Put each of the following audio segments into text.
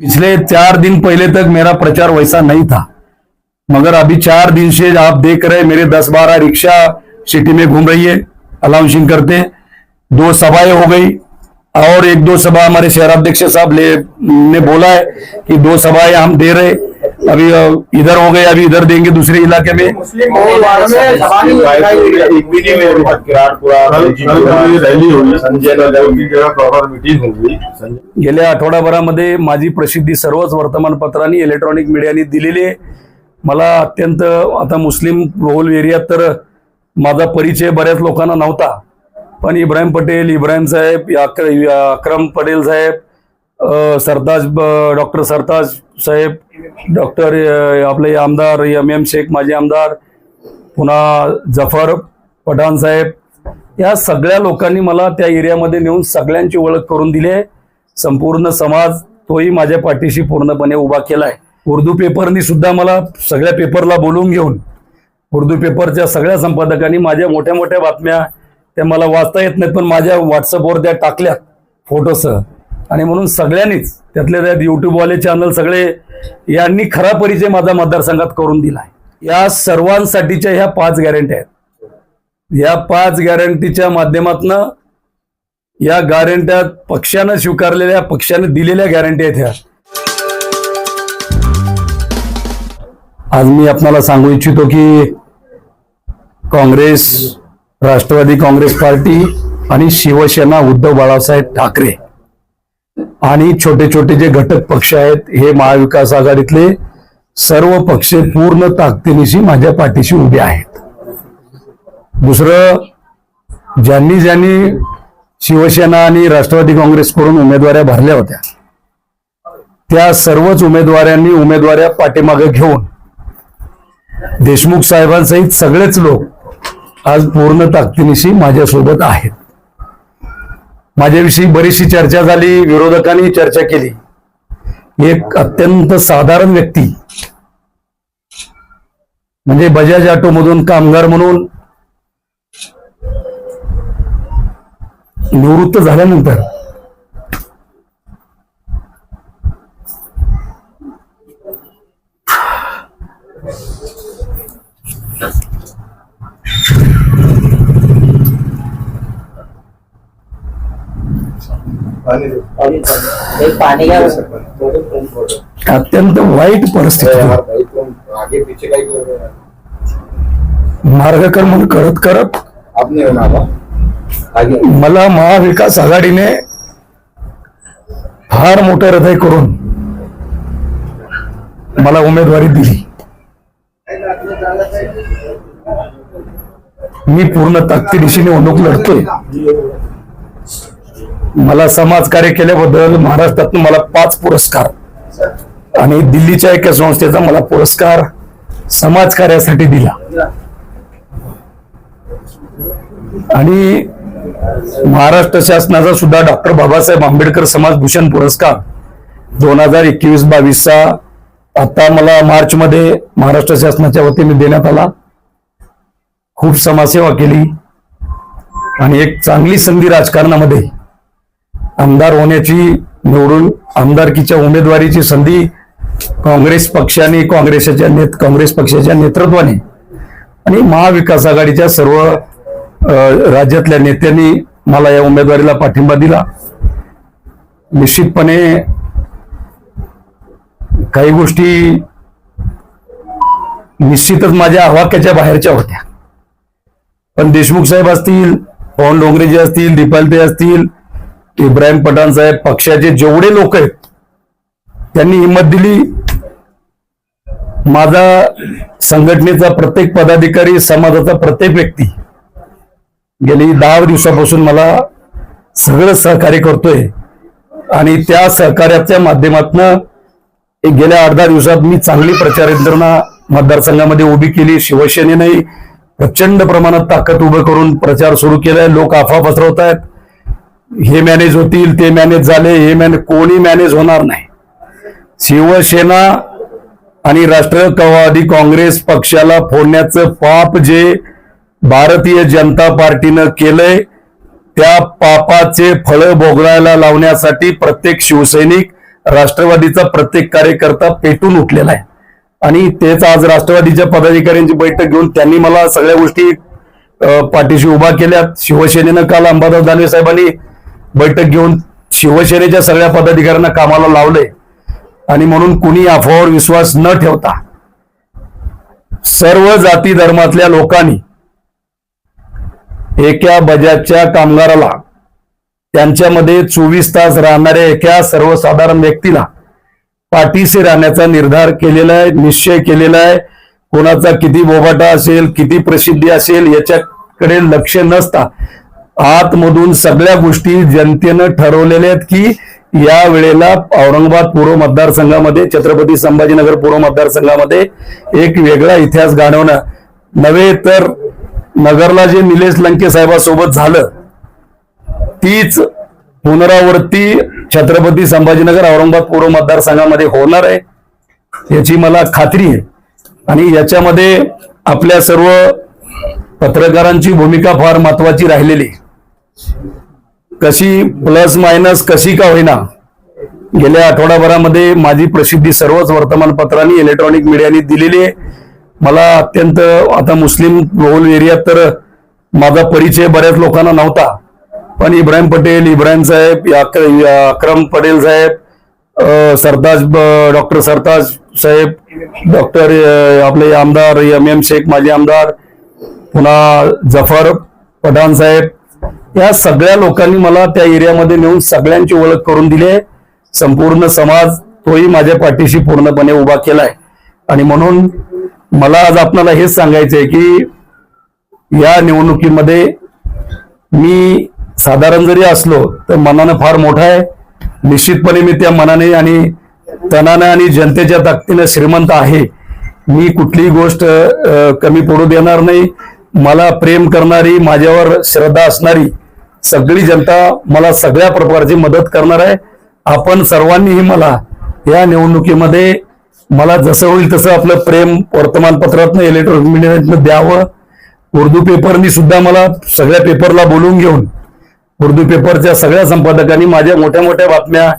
पिछले 4 दिन पहले तक मेरा प्रचार वैसा नहीं था, मगर अभी 4 दिन से आप देख रहे मेरे 10-12 रिक्शा सिटी में घूम रही है अनाउंसिंग करते। 2 सभाएं हो गई और 1-2 सभा हमारे शहराध्यक्ष साहब ने बोला है कि 2 सभाएं हम दे रहे। अभी इधर हो गए, अभी इधर देंगे दूसरे इलाके में। गेल्या आठवडाभरामध्ये माझी प्रसिद्धी सर्वच वर्तमानपत्रांनी इलेक्ट्रॉनिक मीडियाने दिलेली आहे। मला अत्यंत आता मुस्लिम बहुल एरियात तर माझा परिचय बऱ्याच लोकांना नव्हता, पण इब्राहिम पटेल, इब्राहिम साहेब, अक्रम पटेल साहेब, सरताज, डॉक्टर सरताज साहेब, डॉक्टर आपले आमदार MM शेख माजी आमदार, पुन्हा जफर पठाण साहेब, या सगळ्या लोकांनी मला त्या एरियामध्ये नेऊन सगळ्यांची ओळख करून दिली आहे। संपूर्ण समाज तोही माझ्या पाठीशी पूर्णपणे उभा केलाय। उर्दू पेपरनी सुद्धा मला सगळ्या पेपरला बोलवून घेऊन उर्दू पेपरच्या सगळ्या संपादकांनी माझ्या मोठ्या मोठ्या बातम्या त्या मला वाचता येत नाहीत पण माझ्या व्हॉट्सअपवर त्या टाकल्या फोटोसह, आणि म्हणून सगळ्यांनीच त्यातले त्यात युट्यूबवाले चॅनल सगळे यांनी खरा परिचय माझा मतदारसंघात करून दिलाय। या सर्वांसाठीच्या ह्या 5 गॅरंटी आहेत। या 5 गॅरंटीच्या माध्यमातून या गॅरंट्या पक्षाने स्वीकारलेल्या, पक्षाने दिलेल्या गॅरंटी आहेत। ह्या आज मी आपल्याला सांगू इच्छितो की काँग्रेस, राष्ट्रवादी काँग्रेस पार्टी आणि शिवसेना उद्धव बाळासाहेब ठाकरे आणि छोटे छोटे जे घटक पक्ष आहेत हे महाविकास आघाडीतले सर्व पक्ष पूर्ण ताकदीनिशी माझ्या पाठीशी उभे आहेत। दुसरं, ज्यांनी ज्यांनी शिवसेना आणि राष्ट्रवादी काँग्रेसकडून उमेदवाऱ्या भरल्या होत्या त्या सर्वच उमेदवारांनी उमेदवाऱ्या पाठीमागे घेऊन देशमुख साहेबांसहित सगळेच लोक आज पूर्ण ताकदीनिशी माझ्यासोबत आहेत। माझ्याविषयी बरीचशी चर्चा झाली, विरोधकांनी चर्चा केली। एक अत्यंत साधारण व्यक्ती म्हणजे बजाज ऑटो मधून कामगार म्हणून निवृत्त झाल्यानंतर अत्यंत वाईट परिस्थिती, मार्गक्रमण करत करत मला महाविकास आघाडीने फार मोठं हृदय करून मला उमेदवारी दिली। मी पूर्ण ताकदीनिशी निवडणूक लढतोय। मला समाजकार्य केल्याबद्दल महाराष्ट्रातून मला 5 पुरस्कार आणि दिल्लीच्या एका संस्थेचा मला पुरस्कार समाजकार्यासाठी दिला, आणि महाराष्ट्र शासनाचा सुद्धा डॉक्टर बाबासाहेब आंबेडकर समाजभूषण पुरस्कार 2021-22 आता मला मार्च मध्ये महाराष्ट्र शासनाच्या वतीने देण्यात आला। खूप समाजसेवा केली आणि एक चांगली संधी राजकारणामध्ये आमदार होण्याची, निवडून आमदारकीच्या उमेदवारीची संधी काँग्रेस पक्षाने, काँग्रेस पक्षाच्या नेतृत्वाने आणि महाविकास आघाडीच्या सर्व राज्यातल्या नेत्यांनी मला या उमेदवारीला पाठिंबा दिला। निश्चितपणे काही गोष्टी निश्चितच माझ्या आवाक्याच्या बाहेरच्या होत्या, पण देशमुख साहेब असतील, पवन डोंगरेजी असतील, दीपालते असतील, इब्राहिम पठाण साहेब, पक्षाचे जेवढे लोक आहेत त्यांनी हिंमत दिली। माझा संघटनेचा प्रत्येक पदाधिकारी, समाजाचा प्रत्येक व्यक्ती गेली 10 दिवसापासून मला सगळं सहकार्य करतोय, आणि त्या सहकार्याच्या माध्यमातून गेल्या 8-10 दिवसात मी चांगली प्रचार यंत्रणा मतदारसंघामध्ये उभी केली। शिवसेनेने प्रचंड प्रमाणात ताकद उभं करून प्रचार सुरू केलाय। लोक अफवा पसरवत आहेत, हे मॅनेज होतील, ते मॅनेज झाले, हे कोणी मॅनेज होणार नाही। शिवसेना आणि राष्ट्रवादी काँग्रेस पक्षाला फोडण्याचं पाप जे भारतीय जनता पार्टीनं केलंय त्या पापाचे फळ भोगायला लावण्यासाठी प्रत्येक शिवसैनिक राष्ट्रवादीचा प्रत्येक कार्यकर्ता पेटून उठलेला आहे आणि तेच आज राष्ट्रवादीच्या पदाधिकाऱ्यांची बैठक घेऊन त्यांनी मला सगळ्या गोष्टी पाठीशी उभा केल्यात. शिवसेनेनं काल अंबादास दानवे साहेबांनी बैठक घेऊन शिवसेनेच्या सगळ्या पदाधिकाऱ्यांना कामाला लावले आणि म्हणून कुणी अफवावर विश्वास न ठेवता सर्व जाती धर्मातल्या लोकांनी एका बजाजच्या कामगाराला त्यांच्यामध्ये 24 तास राहणाऱ्या एका सर्वसाधारण व्यक्तीला पाठीशी राहण्याचा निर्धार केलेला आहे, निश्चय केलेला आहे. कोणाचा किती बोबाटा असेल, किती प्रसिद्धी असेल याच्याकडे लक्ष नसता आतमधून सगळ्या गोष्टी जनतेनं ठरवलेल्या आहेत की या वेळेला औरंगाबाद पूर्व मतदारसंघामध्ये, छत्रपती संभाजीनगर पूर्व मतदारसंघामध्ये एक वेगळा इतिहास घडवणं नव्हे तर नगरला जे निलेश लंके साहेबांसोबत झालं तीच पुनरावृत्ती छत्रपती संभाजीनगर औरंगाबाद पूर्व मतदारसंघामध्ये होणार आहे याची मला खात्री आहे. आणि याच्यामध्ये आपल्या सर्व पत्रकारांची भूमिका फार महत्वाची राहिलेली. कशी प्लस मायनस कशी का होईना गेल्या आठवडाभरामध्ये माझी प्रसिद्धी सर्वच वर्तमानपत्रांनी, इलेक्ट्रॉनिक मीडियानी दिलेली आहे. मला अत्यंत आता मुस्लिम बहुल एरियात तर माझा परिचय बऱ्याच लोकांना नव्हता, पण इब्राहिम पटेल, इब्राहिम साहेब, अक्रम पटेल साहेब, सरताज, डॉक्टर सरताज साहेब, डॉक्टर आपले आमदार MM शेख माजी आमदार, पुन्हा जफर पठाण साहेब, या सगळ्या लोकांनी मला त्या एरियामध्ये नेऊन सगळ्यांची ओळख करून दिली आहे. संपूर्ण समाज तोही माझ्या पाठीशी पूर्णपणे उभा केलाय. आणि म्हणून मला आज आपल्याला हेच सांगायचंय की या निवडणुकीमध्ये मी साधारण जरी असलो तर मनानं फार मोठा आहे. निश्चितपणे मी त्या मनाने आणि तनानं आणि जनतेच्या ताकदीनं श्रीमंत आहे. मी कुठलीही गोष्ट कमी पडू देणार नाही. मला प्रेम करणारी, माझ्यावर श्रद्धा असणारी सगळी जनता मला सगळ्या प्रकारची मदत करणार आहे. आपण सर्वांनीही मला या निवडणुकीमध्ये मला जसं होईल तसं आपलं प्रेम वर्तमानपत्रातनं, इलेक्ट्रॉनिक मीडियातनं द्यावं. उर्दू पेपरनी सुद्धा मला सगळ्या पेपरला बोलवून घेऊन उर्दू पेपरच्या सगळ्या संपादकांनी माझ्या मोठ्या मोठ्या बातम्या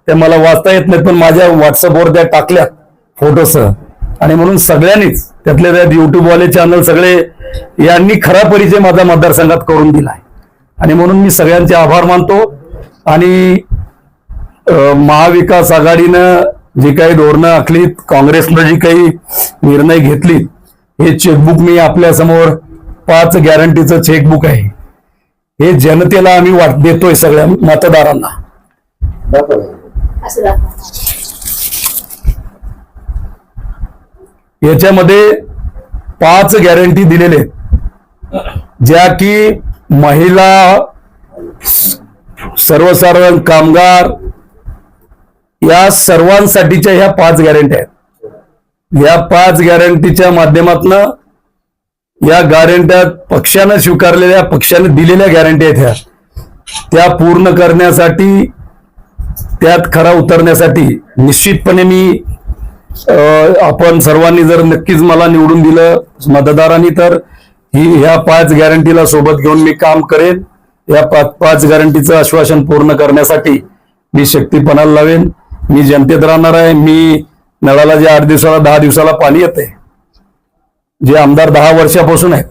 त्या मला वाचता येत नाहीत पण माझ्या व्हॉट्सअपवर त्या टाकल्या फोटोसह. आणि म्हणून सगळ्यांनीच त्यातले त्यात युट्यूबवाले चॅनल सगळे यांनी खरा परिचय माझा मतदारसंघात करून दिलाय. आणि म्हणून मी सगळ्यांचे आभार मानतो. आणि महाविकास आघाडीनं जी काही धोरणं आखलीत, काँग्रेसनं जी काही निर्णय घेतली, हे चेकबुक मी आपल्या समोर 5 गॅरंटीचं चेकबुक आहे. हे जनतेला आम्ही देतोय सगळ्या मतदारांना. याच्यामध्ये 5 गॅरंटी दिलेले ज्या की महिला, सर्वसाधारण कामगार या सर्वांसाठीच्या ह्या 5 गॅरंटी आहेत. या 5 गॅरंटीच्या माध्यमातून या गॅरंट्या पक्षानं स्वीकारलेल्या, पक्षाने दिलेल्या गॅरंटी आहेत ह्या त्या पूर्ण करण्यासाठी, त्यात खरा उतरण्यासाठी निश्चितपणे मी आपण सर्वांनी जर नक्कीच मला निवडून दिलं मतदारांनी तर ह्या 5 गॅरंटीला सोबत घेऊन मी काम करेन. या 5 गॅरंटीचं आश्वासन पूर्ण करण्यासाठी मी शक्तीपणाला लावेन. मी जनतेत राहणार आहे. मी नळाला जे 8 दिवसाला 10 दिवसाला पाणी येते, जे आमदार 10 वर्षापासून आहेत,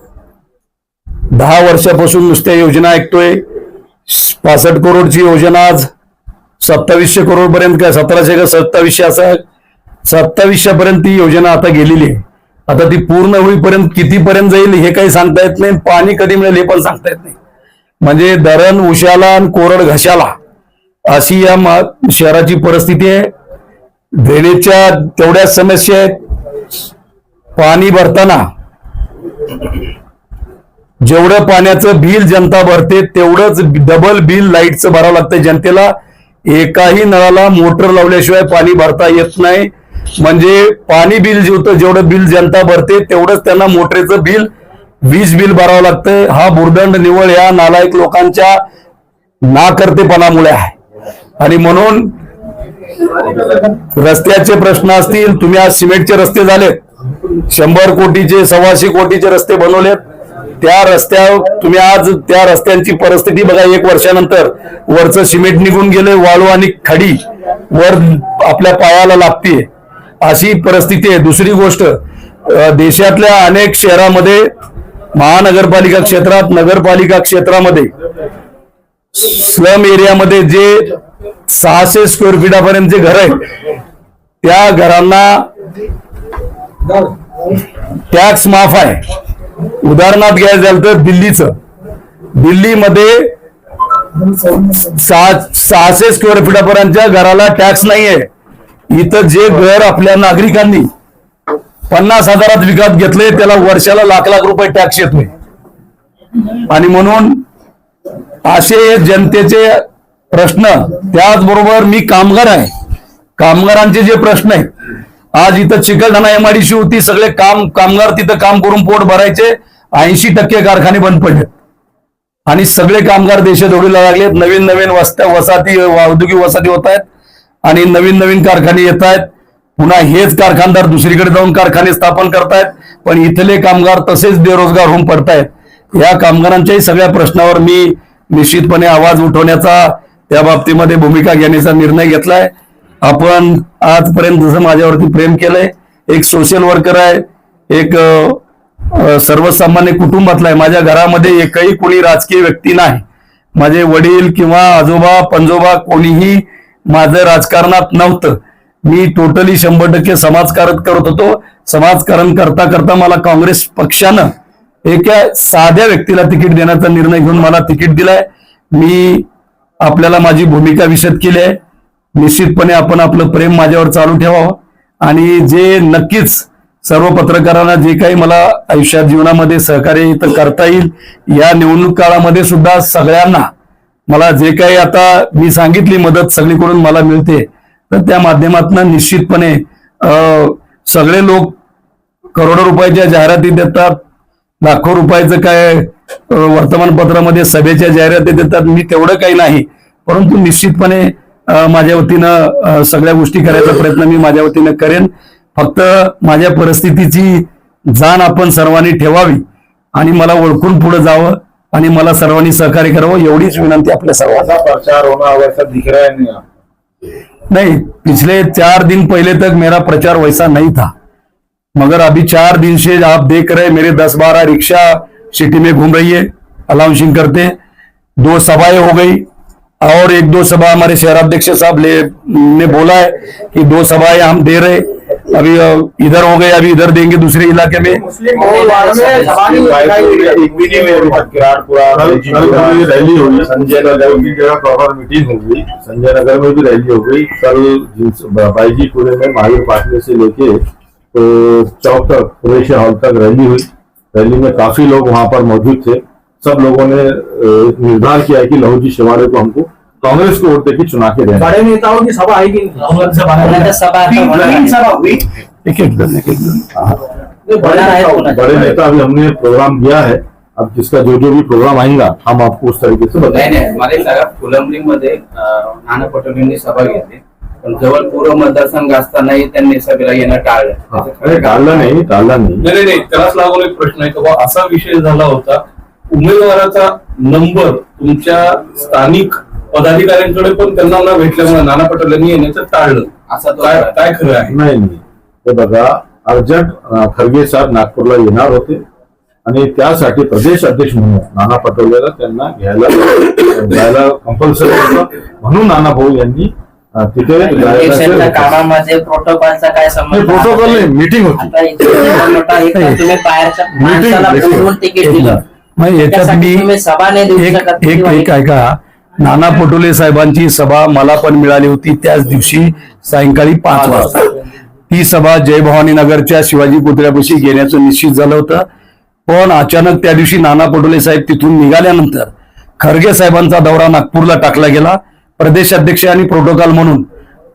10 वर्षापासून नुसत्या योजना ऐकतोय. 65 करोडची योजना आज 2700 करोड पर्यंत, काय 1700 का 2700 असं 2700 पर्यंत ती योजना आता गेलेली आहे. आता ती पूर्ण होईपर्यंत कितीपर्यंत जाईल हे काही सांगता येत नाही. पाणी कधी मिळेल हे पण सांगता येत नाही. म्हणजे धरण उशाला आणि कोरड घशाला अशी या शहराची परिस्थिती आहे. ड्रेनेजच्या तेवढ्याच समस्या आहेत. पाणी भरताना जेवढं पाण्याचं बिल जनता भरते तेवढंच डबल बिल लाईटचं भरावं लागतं जनतेला. एकाही नळाला मोटर लावल्याशिवाय पाणी भरता येत नाही. म्हणजे पाणी बिल जेवढं बिल जनता भरते तेवढंच त्यांना मोटरीचं बिल, वीज बिल भरावं लागतंय. हा भुर्दंड निव्वळ या नालायक लोकांच्या नाकर्तेपणामुळे आहे. आणि म्हणून रस्त्याचे प्रश्न असतील, तुम्ही आज सिमेंटचे रस्ते झालेत, 100 कोटीचे 125 कोटीचे रस्ते बनवलेत. त्या रस्त्यावर तुम्ही आज त्या रस्त्यांची परिस्थिती बघा, 1 वर्षानंतर वरचं सिमेंट निघून गेले, वाळू आणि खडी वर आपल्या पायाला लागते, अशी परिस्थिती आहे. दुसरी गोष्ट, देशातल्या अनेक शहरामध्ये महानगरपालिका क्षेत्रात, नगरपालिका क्षेत्रामध्ये स्लम एरियामध्ये जे 600 स्क्वेअर फीटापर्यंतचे घर आहेत, त्या घरांना टॅक्स माफ आहे. उदाहरणार्थ घ्यायचं झालं तर दिल्लीमध्ये 600 स्क्वेअर फीटापर्यंतच्या घराला टॅक्स नाहीये. इथं जे घर आपल्या नागरिकांनी 50,000 विकत घेतले त्याला वर्षाला लाख लाख रुपये टॅक्स येतोय. आणि म्हणून असे जनतेचे प्रश्न, त्याचबरोबर मी कामगार आहे, कामगारांचे जे प्रश्न आहेत, आज इथं चिकलठाणा MIDC होती, सगळे कामगार तिथं काम करून पोट भरायचे, 80% कारखाने बंद पडलेत आणि सगळे कामगार देशात ओढीला लागलेत. नवीन नवीन वसाहती, औद्योगिक वसाहती होत आहेत आणि नवीन नवीन कारखाने येत आहेत. पुन्हा हेच कारखानदार दुसरीकडे जाऊन कारखाने स्थापन करतायत, पण इथले कामगार तसेच बेरोजगार होऊन पडतायत. या कामगारांच्याही सगळ्या प्रश्नावर मी निश्चितपणे आवाज उठवण्याचा, त्या बाबतीमध्ये भूमिका घेण्याचा निर्णय घेतलाय. आपण आजपर्यंत जसं माझ्यावरती प्रेम केलंय, एक सोशल वर्कर आहे, एक सर्वसामान्य कुटुंबातला आहे. माझ्या घरामध्ये एकही कोणी राजकीय व्यक्ती नाही. माझे वडील किंवा आजोबा पंजोबा कोणीही माझं राजकारणात नव्हतं. मी टोटली 100% समाजकारण करत होतो. समाजकारण करता करता मला काँग्रेस पक्षानं एका साध्या व्यक्तीला तिकीट देण्याचा निर्णय घेऊन मला तिकीट दिलाय. मी आपल्याला माझी भूमिका विशद केली आहे. निश्चितपणे आपण आपलं प्रेम माझ्यावर चालू ठेवावं आणि जे नक्कीच सर्व पत्रकारांना जे काही मला आयुष्यात जीवनामध्ये सहकार्य इथं करता येईल, या निवडणूक काळामध्ये सुद्धा सगळ्यांना मला जे काही आता मी सांगितली मदत सगळीकडून मला मिळते, तर त्या माध्यमातून निश्चितपणे सगळे लोक करोडो रुपयाच्या जाहिराती देतात, लाखो रुपयाचं काय वर्तमानपत्रामध्ये सभेच्या जाहिराती देतात. मी तेवढं काही नाही, परंतु निश्चितपणे माझ्या वतीनं सगळ्या गोष्टी करायचा प्रयत्न मी माझ्या वतीनं करेन. फक्त माझ्या परिस्थितीची जाण आपण सर्वांनी ठेवावी आणि मला ओळखून पुढे जावं आणि मला सर्वांनी सहकार्य करावं, एवढीच विनंती आपल्या सर्वांना. प्रचार होना वैसा दिख रहा है नहीं, पिछले 4 दिन पहले तक मेरा प्रचार वैसा नहीं था, मगर अभी 4 दिन से आप देख रहे मेरे 10-12 रिक्शा सिटी में घूम रही है अनाउंसिंग करते. 2 सभाएं हो गई और 1-2 सभा हमारे शहराध्यक्ष साहब ने बोला है कि 2 सभाएं हम दे रहे. अभी इधर हो गए, अभी इधर देंगे दूसरे इलाके में. रैली हुई संजय नगर की जगह, प्रॉपर मीटिंग हो गई, संजय नगर में भी रैली हो गई. कल बाईजीपुरे में महावीर पाटले से लेके तो चौक तक, पुरेशिया हॉल तक रैली हुई. रैली में काफी लोग वहां पर मौजूद थे. सब लोगों ने निर्धार किया है कि लहूजी शिवाड़े को हमको कांग्रेस को वोट देकर चुना के देना. बड़े नेताओं की सभा आएगी, बड़े नेता अभी हमने प्रोग्राम दिया है. अब जिसका जो भी प्रोग्राम आएगा हम आपको उस तरीके से बताएंगे. हमारे फुलंब्रीमध्ये नाना पटोलेंनी सभा घेतली, पण जवळ पूर्व मतदारसंघ असतानाही त्यांनी सभेला येणं टाळलं. टाळलं नाही. नाही, त्यालाच लागून एक प्रश्न आहे की असा विषय झाला होता, उमेदवाराचा नंबर तुमच्या स्थानिक पदाधिकाऱ्यांकडे पण त्यांना न भेटल्यामुळे नाना पटोलेंनी येण्याचं टाळलं, असं काय खरं आहे? नाही, ते बघा, अर्जंट खरगे साहेब नागपूरला येणार होते आणि त्यासाठी प्रदेश अध्यक्ष म्हणून नाना पटोलेला त्यांना घ्यायला कंपल्सरी होतं. म्हणून नाना भाऊ यांनी तिथे कामामध्ये प्रोटोकॉलचा काय संबंध? प्रोटोकॉल नाही, मीटिंग होती. तुम्ही बाहेरच्या माणसाला बोलवून तिकीट दिलं, याच्यात मी सभा नाही देऊ शकत. एक ऐका, नाना पटोले साहेबांची सभा मला पण मिळाली होती त्याच दिवशी सायंकाळी 5 वाजता. ती सभा जय भवानी नगरच्या शिवाजी पुतळ्यापाशी घेण्याचं निश्चित झालं होतं. पण अचानक त्या दिवशी नाना पटोले साहेब तिथून निघाल्यानंतर खरगे साहेबांचा दौरा नागपूरला टाकला गेला. प्रदेशाध्यक्ष आणि प्रोटोकॉल म्हणून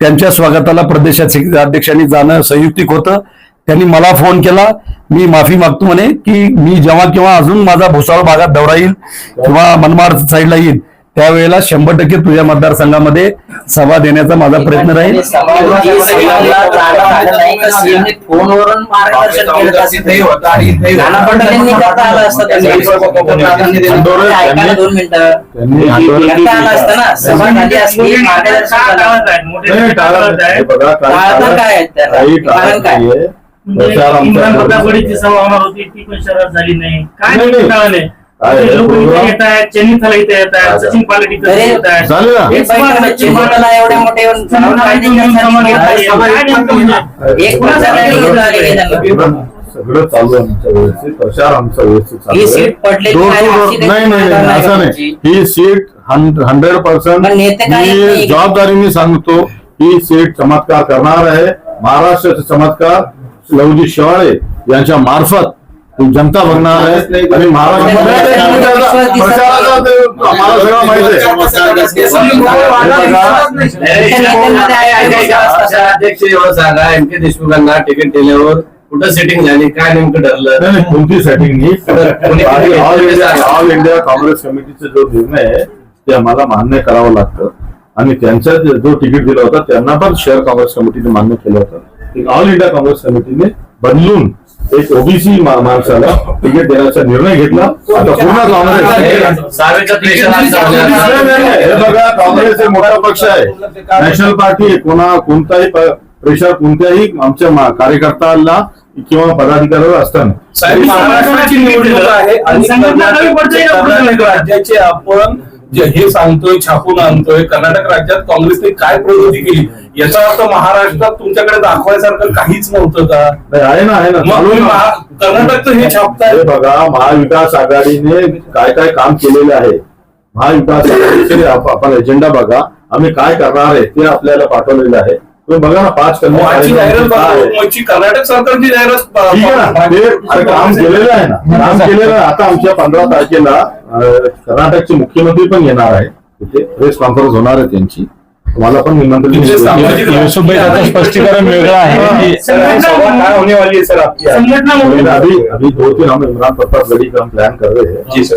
त्यांच्या स्वागताला प्रदेशाध्यक्षांनी जाणं संयुक्तिक होतं. त्यांनी मला फोन केला, मी माफी मागतो म्हणे की मी जेव्हा केव्हा अजून माझा भुसावळ भागात दौरा येईल किंवा मनमाड साईडला येईल त्यावेळेला 100% तुझ्या मतदारसंघामध्ये सभा देण्याचा माझा प्रयत्न राहील. फोनवरून मार्गदर्शन केलं नाना पटोलेंनी करता आलं असतं ऐकायला 2 मिनिटं करता आलं असतं ना. सभा झाली असती मार्गदर्शन कारण काय इम्रान पतागोडीची सभा होणार होती ती पण शरद झाली नाही. काय नाही लोक इथे येत आहेत, चेन्नईला इथे येत आहेत, सचिन पायलट इथे येत आहेत. एवढे मोठे सगळं चालू आहे आमच्या व्यवस्थित, प्रचार आमचा व्यवस्थित चालू ही आहे. सीट पडलेली Door to आहे, door- अशी काही नाही नाही नाही, असं नाही. ही सीट 100% पण नेते काय मी नाही. जबाबदारीने सांगतो, ही सीट चमत्कार करणार आहे. महाराष्ट्राचे चमत्कार लवजी शेवाळे यांच्या मार्फत जनता बघणार आहे आणि महाराष्ट्रामध्ये प्रचाराचा ते आम्हाला सगळं माहिती आहे. अध्यक्ष एवढं सांगा, एम के देशमुखांना तिकीट दिल्यावर कुठं सेटिंग झाली, काय नेमकं ठरलं? नाही, कोणती सेटिंग नाही. ऑल इंडिया काँग्रेस कमिटीचा जो निर्णय आहे ते आम्हाला मान्य करावं लागतं आणि त्यांचा जो तिकीट दिला होता त्यांना पण शहर काँग्रेस कमिटीने मान्य केलं होतं. ऑल इंडिया काँग्रेस कमिटीने बदलून एक ओबीसी माणसाला तिकीट देण्याचा निर्णय घेतला. आता पूर्ण काँग्रेस हे बघा, काँग्रेस एक मोठा पक्ष आहे, नॅशनल पार्टी आहे. कोणताही प्रेशर कोणत्याही आमच्या कार्यकर्त्याला किंवा पदाधिकाऱ्यावर असताना साहेब, महाराष्ट्राची निवडणूक आहे आणि कर्नाटक राज्याचे आपण जे हे सांगतोय, छापून आणतोय, कर्नाटक राज्यात काँग्रेसने काय प्रगती केली याचा अर्थ महाराष्ट्रात तुमच्याकडे दाखवायसारखं काहीच नव्हतं का? आहे ना मग तुम्ही कर्नाटकचं हे छापताय. हे बघा, महाविकास आघाडीने काय काय काम केलेलं आहे. महाविकास आघाडीचे आपण एजेंडा बघा, आम्ही काय करणार आहे ते आपल्याला पाठवलेलं आहे. तुम्ही बघा ना, 5 कर्नाटक सरकारची जाहिरात ठीक आहे ना, ते काम केलेलं आहे ना, काम केलेलं आहे. आता आमच्या 15 तारखेला कर्नाटकचे मुख्यमंत्री पण येणार आहे, तिथे प्रेस कॉन्फरन्स होणार आहे त्यांची. तुम्हाला पण निमंत्रण स्पष्टीकरण वेगळं आहे. काय होने वाली है सर आपकी? अभी 2-3 हम इमरान प्रताप गढ़ी का हम प्लान कर रहे हैं जी सर.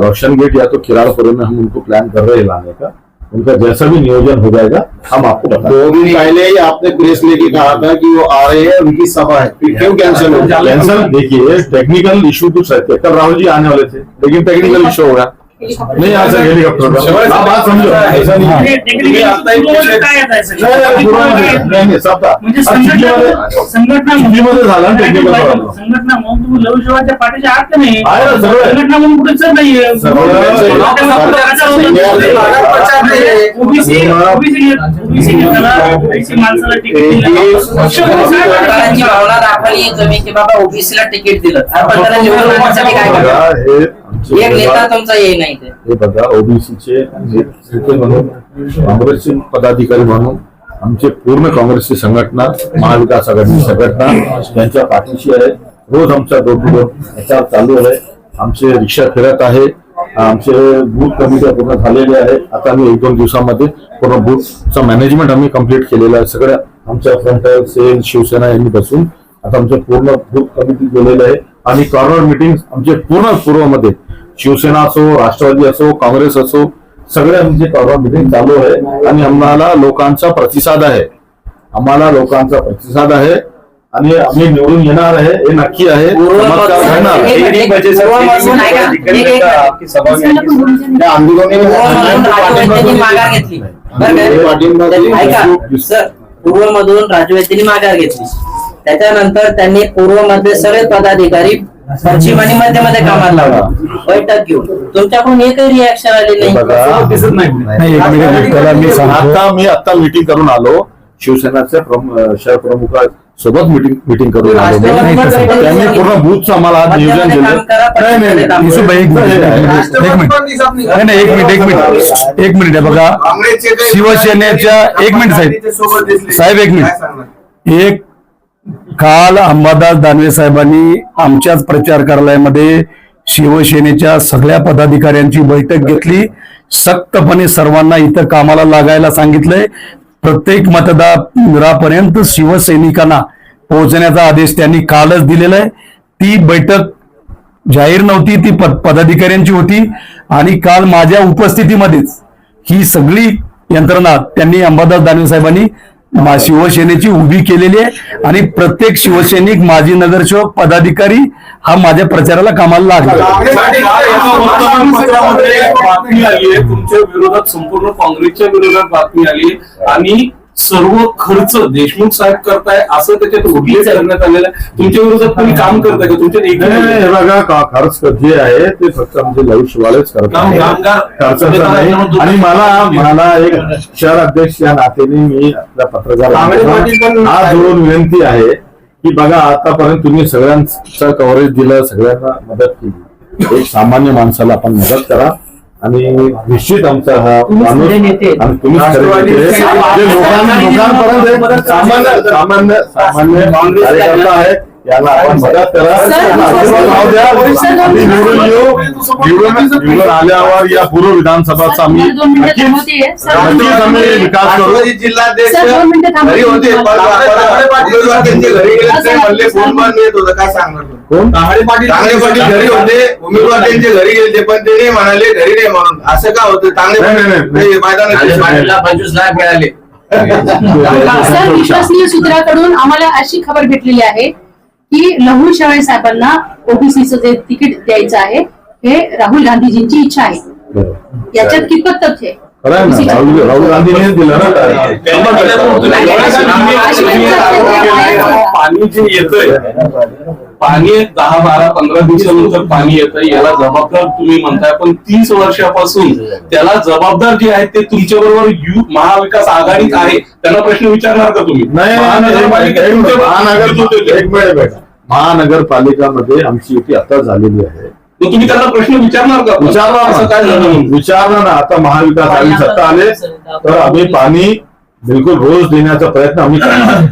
रोशन गेट या तो किराड़पुर में हम उनको प्लान कर रहे हैं लाने का. उनका जैसा भी नियोजन हो जाएगा हम आपको बता. 2 दिन पहले ही आपने प्रेस लेके कहा था कि वो आ रहे हैं, उनकी सभा है, फिर क्यों कैंसिल हो? कैंसल देखिए, टेक्निकल इशू कुछ रहते हैं. कल राहुल जी आने वाले थे लेकिन टेक्निकल इशू होगा, नहीं आ सके हेलीकॉप्टर. आप बात समझो, ऐसा नहीं है. नहीं, सब था. म्हणजे संघटना झाला टेक्निकल प्रॉब्लेम. संघटना म्हणून तुम्ही लव शिवाच्या पाठीच्या आहात का नाही? आहे ना सगळं. संघटना म्हणून कुठेच नाहीये. ओबीसी माणसाला तिकीट सरकारांची भावना दाखवली तुम्ही की बाबा ओबीसीला तिकीट दिलं. आपण त्याला निवडून आणण्यासाठी काय करणार? एक नेता तुमचा येई नाही ते. हे बघा, ओबीसीचे नेते म्हणून, काँग्रेसचे पदाधिकारी म्हणून आमचे पूर्ण काँग्रेसची संघटना, महाविकास आघाडीची संघटना यांच्या पाठीशी आहे. रोज आमचा डोर टू डोर प्रचार चालू आहे. आमचे रिक्षा फिरत आहे. आमचे बूथ कमिट्या पूर्ण झालेले आहे. आता आम्ही 1-2 दिवसामध्ये पूर्ण बूथचं मॅनेजमेंट आम्ही कम्प्लीट केलेलं आहे. सगळ्या आमच्या फ्रंट सेल शिवसेना यांनी बसून आता आमचं पूर्ण बूथ कमिटी केलेलं आहे आणि कॉर्नर मिटिंग आमचे पूर्ण पूर्वमध्ये शिवसेना असो, राष्ट्रवादी असो, काँग्रेस असो, सगळे आमचे कॉर्नर मिटिंग चालू आहे आणि आम्हाला लोकांचा प्रतिसाद आहे. आणि आम्ही निवडून येणार आहे, हे नक्की आहे. चमत्कार घडणार. राजवैद्यांनी माघार घेतली. ऐका सर, पूर्वमधून राजवैद्यांनी माघार घेतली. त्याच्यानंतर त्यांनी पूर्वमध्ये सगळे पदाधिकारी पश्चिम आणि मध्यमध्ये कामाला लावलं, बैठक घेऊन. तुमच्याकडून एकही रिॲक्शन आली नाही. आता मीटिंग करून आलो. शिवसेनाच्या शहर प्रमुखासोबत मीटिंग करून आलो. त्यांनी पूर्ण बूथचं आम्हाला आज नियोजन दिलं. एक मिनिट आहे बघा, शिवसेनेच्या एक मिनिट काल अंबादास दानवे साहेबांनी आमच्याच प्रचार कार्यालयामध्ये शिवसेनेच्या सगळ्या पदाधिकाऱ्यांची बैठक घेतली. सक्तपणे सर्वांना इथं कामाला लागायला सांगितलंय. प्रत्येक मतदारापर्यंत शिवसैनिकांना पोहोचण्याचा आदेश त्यांनी कालच दिलेला आहे. ती बैठक जाहीर नव्हती, ती पदाधिकाऱ्यांची होती. आणि काल माझ्या उपस्थितीमध्येच ही सगळी यंत्रणा त्यांनी अंबादास दानवे साहेबांनी शिवसेनेची उभी केलेली आहे. आणि प्रत्येक शिवसैनिक, माजी नगरसेवक, पदाधिकारी हा माझ्या प्रचाराला कामाला लागला. वर्तमानपत्रामध्ये बातमी आली आहे, तुमच्या विरोधात संपूर्ण काँग्रेसच्या विरोधात बातमी आली आहे आणि सर्व खर्च देशमुख साहेब करताय असं त्याच्यात उल्लेख करण्यात आलेला आहे. तुमच्या विरोधात तुम्ही काम करताय का? तुमच्या हे बघा, खर्च जे आहे ते फक्त म्हणजे लव शिवालेच करत आहे, खर्चाचा नाही. आणि मला एक शहर अध्यक्ष या नात्याने मी आपल्या पत्रकार हा जोडून विनंती आहे की बघा, आतापर्यंत तुम्ही सगळ्यांचं कव्हरेज दिलं, सगळ्यांना मदत केली. एक सामान्य माणसाला आपण मदत करा आणि निश्चित आमचा हा माणूस आणि तुम्ही लोकांपर्यंत सामान्य कार्यकर्ता आहेत, याला आपण मदत करा. निवडून आल्यावर या पूर्व विधानसभाचा आम्ही नक्कीच आम्ही विकास करू. जिल्हाध्यक्ष घरी होते, उमेदवार त्यांचे घरी गेले ते म्हणले फोन बंद येत होतं, काय सांगणार? कोण? तांबडे पाटील घरी होते, उमेदवार त्यांचे घरी गेले पण ते नाही म्हणाले घरी नाही म्हणून. असं का होतं? नाही. मैदानात 25 लाख मिळाले. सर, विश्वसनीय सूत्राकडून आम्हाला अशी खबर भेटलेली आहे की लहू शेवाळे साहेबांना ओबीसीचं जे तिकीट द्यायचं आहे हे राहुल गांधीजींची इच्छा आहे. याच्यात कितपत तथ्य आहे? राहुल गांधीने दिलं ना. पाणी जे येतंय, पाणी 10, 12, 15 दिवसानंतर पाणी येतंय, याला जबाबदार तुम्ही म्हणताय, पण 30 वर्षापासून त्याला जबाबदार जे आहेत ते तुमच्या बरोबर महाविकास आघाडीत आहे. त्यांना प्रश्न विचारणार का तुम्ही? नाही, महानगरपालिकामध्ये आमची युती आता झालेली आहे. मग तुम्ही त्यांना प्रश्न विचारणार का? असं काय झालं म्हणून? विचारणार ना. आता महाविकास आघाडी सत्ता आले तर आम्ही पाणी बिलकुल रोज देण्याचा प्रयत्न आम्ही करणार.